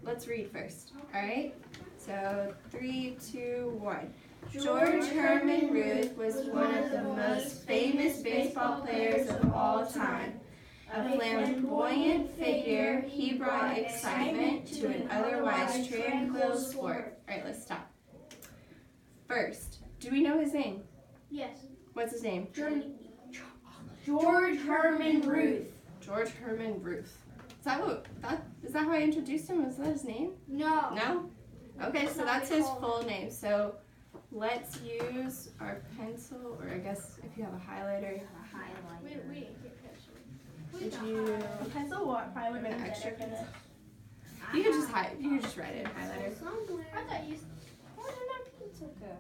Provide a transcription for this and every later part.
let's read first. All right. So 3, 2, 1. George Herman Ruth was one of the most famous baseball players of all time. A flamboyant figure, he brought excitement to an otherwise tranquil sport. All right, let's stop. First, do we know his name? Yes. What's his name? George Herman Ruth. George Herman Ruth. Is that how I introduced him? Was that his name? No. No? Okay, so that's his full name. So let's use our pencil, or I guess if you have a highlighter, you have a highlighter. We didn't get pencil. Did you? Pencil probably would have been extra better for pencil? this. You could just write it in highlighter. I thought you. Where did my pencil go?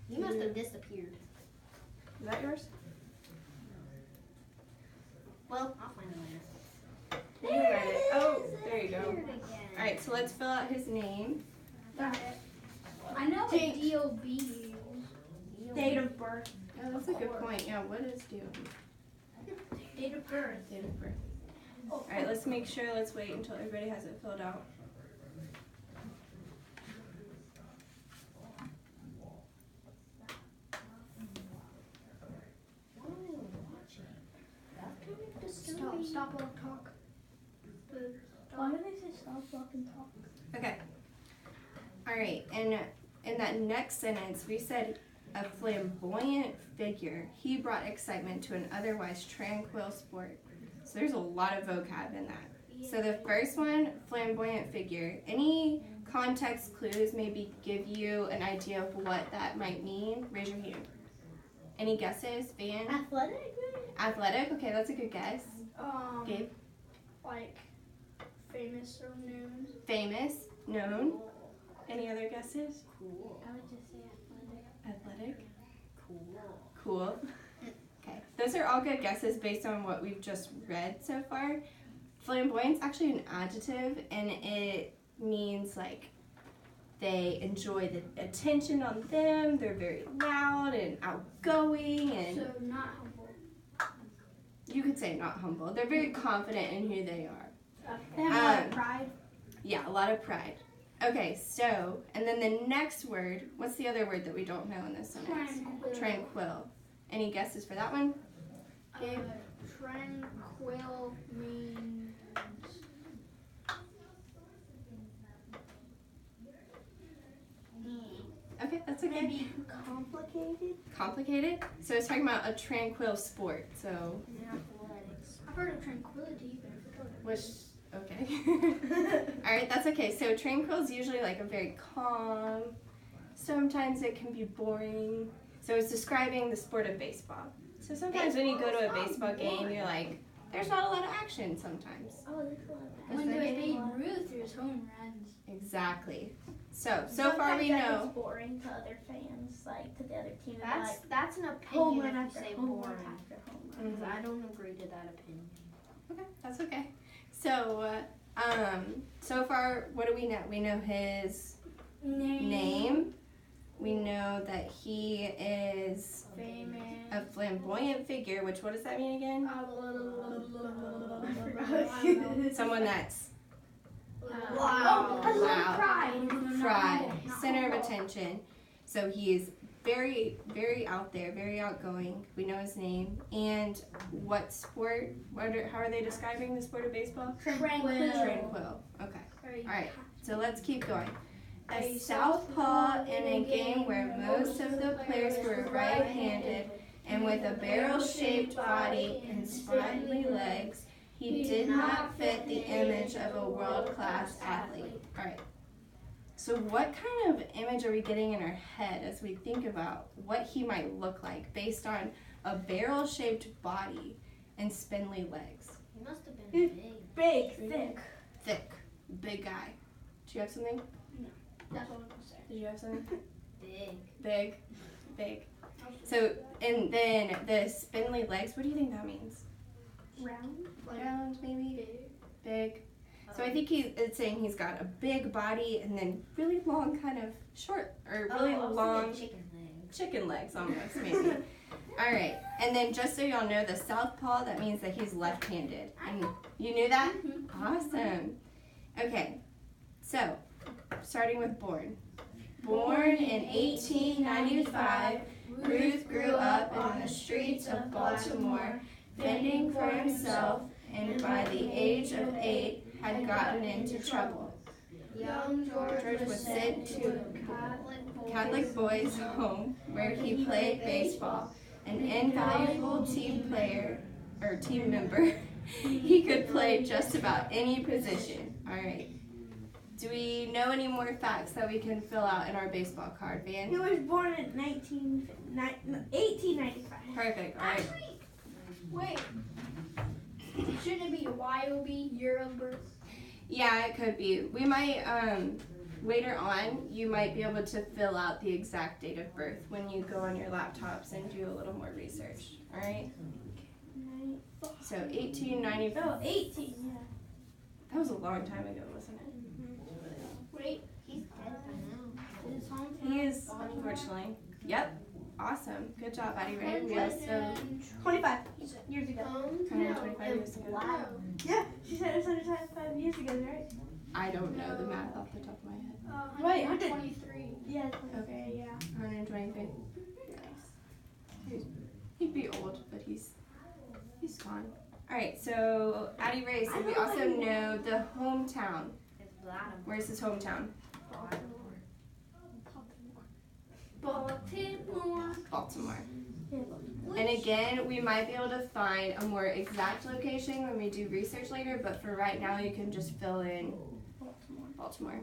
You must have disappeared. Is that yours? Well, I'll find it later. You write it. Oh, there you go. All right, so let's fill out his name. I know what D.O.B. is. Date of birth. Oh, that's a good point. Yeah, what is due? Date of birth. Date of birth. All right, let's make sure. Let's wait until everybody has it filled out. Stop or talk. Why do they say stop, walk, and talk? Okay. All right, and in that next sentence, we said a flamboyant figure. He brought excitement to an otherwise tranquil sport. So there's a lot of vocab in that. So the first one, flamboyant figure. Any context clues maybe give you an idea of what that might mean? Raise your hand. Any guesses, Van? Athletic? Athletic? Okay, that's a good guess. Gabe? Like famous or known. Famous? Known? Any other guesses? Cool. I would just say athletic. Athletic? Cool. Cool. Okay. Those are all good guesses based on what we've just read so far. Flamboyant's actually an adjective, and it means like they enjoy the attention on them. They're very loud and outgoing, and So not humble. you could say not humble. They're very confident in who they are. They have a lot of pride. Yeah, a lot of pride. Okay, so, and then the next word, what's the other word that we don't know in this sentence? Tranquil. Any guesses for that one? Gabe? Tranquil means Okay, that's okay. Maybe complicated? Complicated? So it's talking about a tranquil sport, so, Athletics. I've heard of tranquility, but I forgot it. which, okay. Alright, that's okay. So tranquil is usually like a very calm, sometimes it can be boring. So it's describing the sport of baseball. So sometimes when you go to a baseball game, you're like, there's not a lot of action sometimes. Oh, there's a lot of When there's Babe Ruth, there's home runs. Exactly. So far we know. It's boring to other fans, like to the other team. That's an home opinion run if you after say home run boring. after home run. Because I don't agree to that opinion. Okay, that's okay. So far, what do we know? We know his name. We know that he is Famous. a flamboyant figure, which, what does that mean again? Someone that's Wow. Loud. Pride. pride, center of attention. So he's very, very out there, very outgoing. We know his name. And what sport, how are they describing the sport of baseball? Tranquil. Okay. All right, so let's keep going. A southpaw in a game where most of the players were right-handed and with a barrel-shaped body and spindly legs, he did not fit the image of a world-class athlete. All right. So what kind of image are we getting in our head as we think about what he might look like based on a barrel-shaped body and spindly legs? He must have been big. Big, thick. Thick, big guy. Do you have something? That's what I'm gonna say. Did you have something? Big. Big. So, and then the spindly legs, what do you think that means? Round. Round, maybe? Big. So I think it's saying he's got a big body and then really long kind of short, or really long chicken legs almost, maybe. All right, and then just so y'all know, the southpaw, that means that he's left-handed. And you knew that? Awesome. Okay, so starting with born. Born in 1895, Ruth grew up in the streets of Baltimore, fending for himself, and by the age of 8 had gotten into trouble. Young George was sent to a Catholic boys' home where he played baseball. An invaluable team member. He could play just about any position. All right. Do we know any more facts that we can fill out in our baseball card, Van? He was born in 1895. Perfect. All right. Actually, wait. Shouldn't it be YOB, year of birth? Yeah, it could be. We might, later on, you might be able to fill out the exact date of birth when you go on your laptops and do a little more research. All right? So 1895. Oh, 18, yeah. That was a long time ago, wasn't it? Wait, He's dead by now. his hometown. He is, unfortunately. Yep. Awesome. Good job, Addie Ray. We also 25 years ago. 125 years ago. Wow. Yeah, she said it was 125 years ago, right? I don't know the math off the top of my head. Wait, 123. Yeah, Okay. yeah. 123. Nice. He'd be old, but he's gone. All right. So Addie Ray. So we also know the hometown. It's Vladimir. Where's his hometown? Baltimore. Baltimore. Yeah. And again, we might be able to find a more exact location when we do research later, but for right now, you can just fill in Baltimore.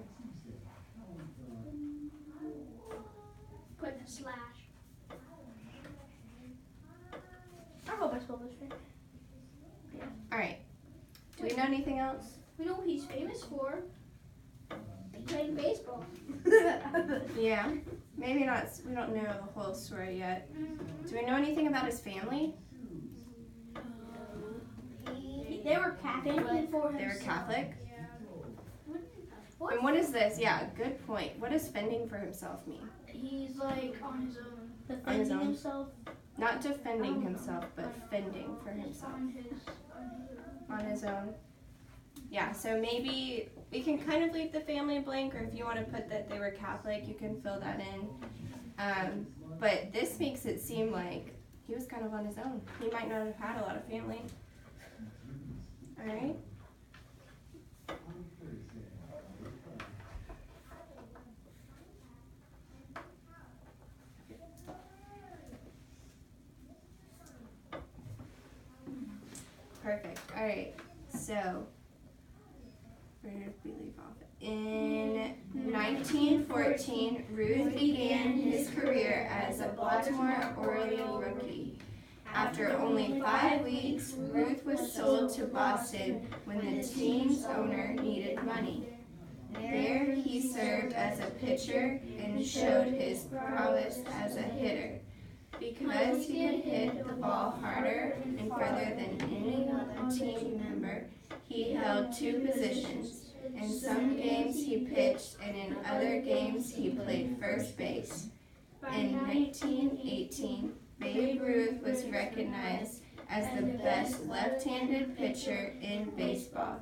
Put a slash. I hope I spelled this right. All right. Do we know anything else? We know what he's famous for. Playing baseball. Yeah. Maybe not. We don't know the whole story yet. Do we know anything about his family? They were Catholic. They were Catholic. What? And what is this? Yeah, good point. What does fending for himself mean? He's like on his own. Defending own. himself. Not defending himself, but fending for himself. On his own. Yeah, so maybe we can kind of leave the family blank, or if you want to put that they were Catholic, you can fill that in. But this makes it seem like he was kind of on his own. He might not have had a lot of family. All right. Perfect. All right. So, where did we leave off? In 1914, Ruth began his career as a Baltimore Orioles rookie. After only 5 weeks, Ruth was sold to Boston when the team's owner needed money. There he served as a pitcher and showed his prowess as a hitter. Because he could hit the ball harder and further than any other team member, he held 2 positions. In some games he pitched, and in other games he played first base. In 1918, Babe Ruth was recognized as the best left-handed pitcher in baseball.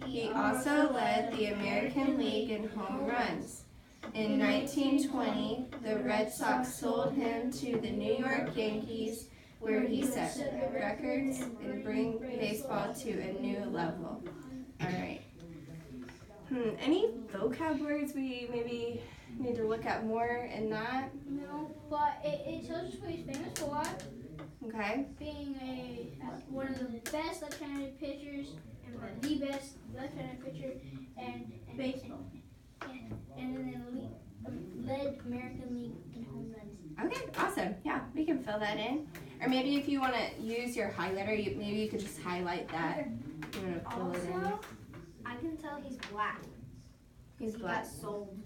He also led the American League in home runs. In 1920, the Red Sox sold him to the New York Yankees, where he set records and bring baseball to a new level. All right. Any vocab words we maybe need to look at more in that? No, but it tells us what he's famous for. Okay. Being one of the best left-handed pitchers and the best left-handed pitcher and Baseball. And then led American League in home runs. Okay, awesome. Yeah, we can fill that in. Or maybe if you want to use your highlighter, maybe you could just highlight that. You want to fill it in. Also, I can tell he's black. He's He black. got sold.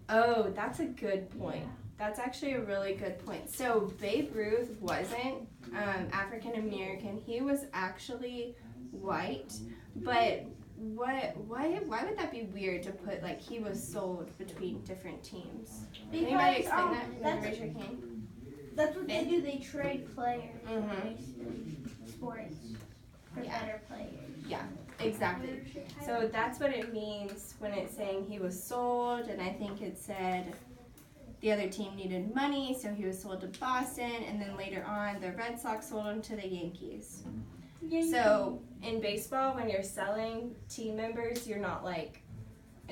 Oh, that's a good point. That's actually a really good point. So Babe Ruth wasn't African American. He was actually white. But why would that be weird to put like he was sold between different teams? Can anybody explain that? That's, Raise your hand. that's what they do. They trade players. Mhm. Basically, sports for better players. Yeah. Exactly. ownership type. So that's what it means when it's saying he was sold, and I think it said the other team needed money, so he was sold to Boston, and then later on the Red Sox sold him to the Yankees. So in baseball, when you're selling team members, you're not like,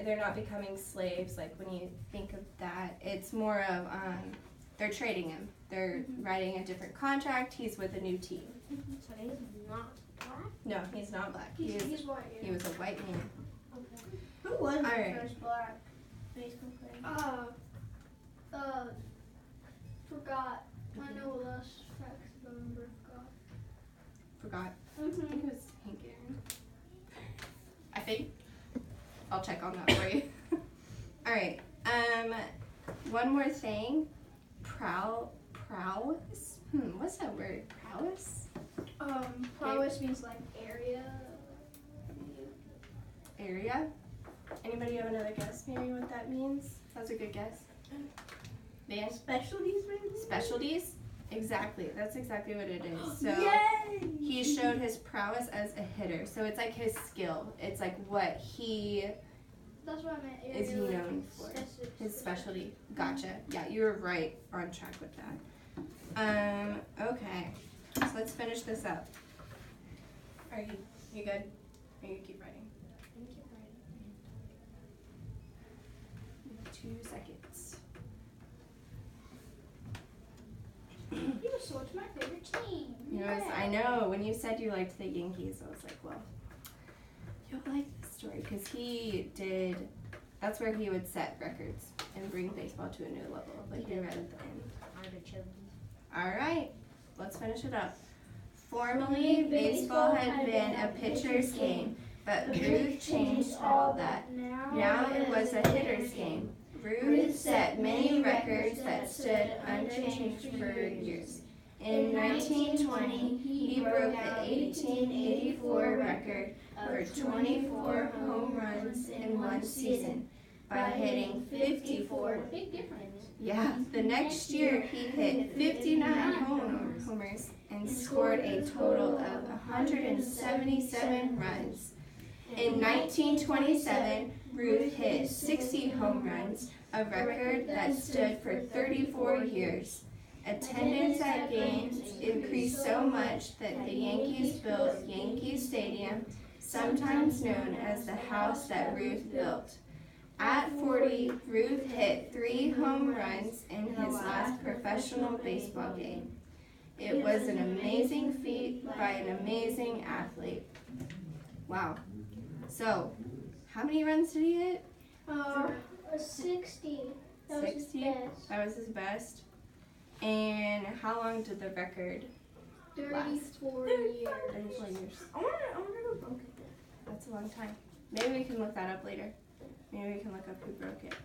they're not becoming slaves. Like when you think of that, it's more of they're trading him. They're writing a different contract. He's with a new team. So he's not black? No, he's not black. He's white. He was a white man. Okay. Who was the Alright. first black baseball player? Forgot. I know less facts, but I remember Forgot. forgot. I think it was Hank Aaron. I think. I'll check on that for you. All right. One more thing. Prowess. What's that word? Prowess. Prowess means like area. Area. Anybody have another guess? Maybe what that means? That's a good guess. Man. Specialties, maybe? Specialties. Exactly. That's exactly what it is. So. Yay! He showed his prowess as a hitter. So it's like his skill. It's like what he That's what I meant. Area, is he like, known for. His specialty. Gotcha. Yeah, you were right on track with that. Okay. So let's finish this up. Are you good? Or you keep writing? You keep writing. 2 seconds. You just sold to my favorite team. I know. When you said you liked the Yankees, I was like, well, you'll like this story because he did. That's where he would set records and bring baseball to a new level, like you read at the end. All right, let's finish it up. Formerly, baseball had been a pitcher's game, but Ruth changed all that. Now it was a hitter's game. Ruth set many records that stood unchanged for years. In 1920, he broke the 1884 record for 24 home runs in one season by hitting 54. Big difference. Yeah, the next year he hit 59 homers and scored a total of 177 runs. In 1927, Ruth hit 60 home runs, a record that stood for 34 years. Attendance at games increased so much that the Yankees built Yankee Stadium, sometimes known as the house that Ruth built. At 40, Ruth hit 3 home runs in his last professional baseball game. It was an amazing feat by an amazing athlete. Wow. So, how many runs did he hit? 60. That was his 60? best. That was his best. And how long did the record 34 years. 34 years. I wonder who broke it then. That's a long time. Maybe we can look that up later. Maybe we can look up who broke it.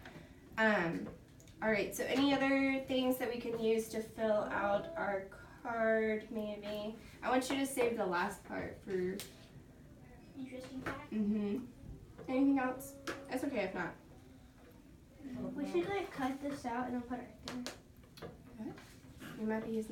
All right, so any other things that we can use to fill out our card, maybe? I want you to save the last part for... Interesting fact. Anything else? It's okay if not. We should like cut this out and then put it right there. We might be using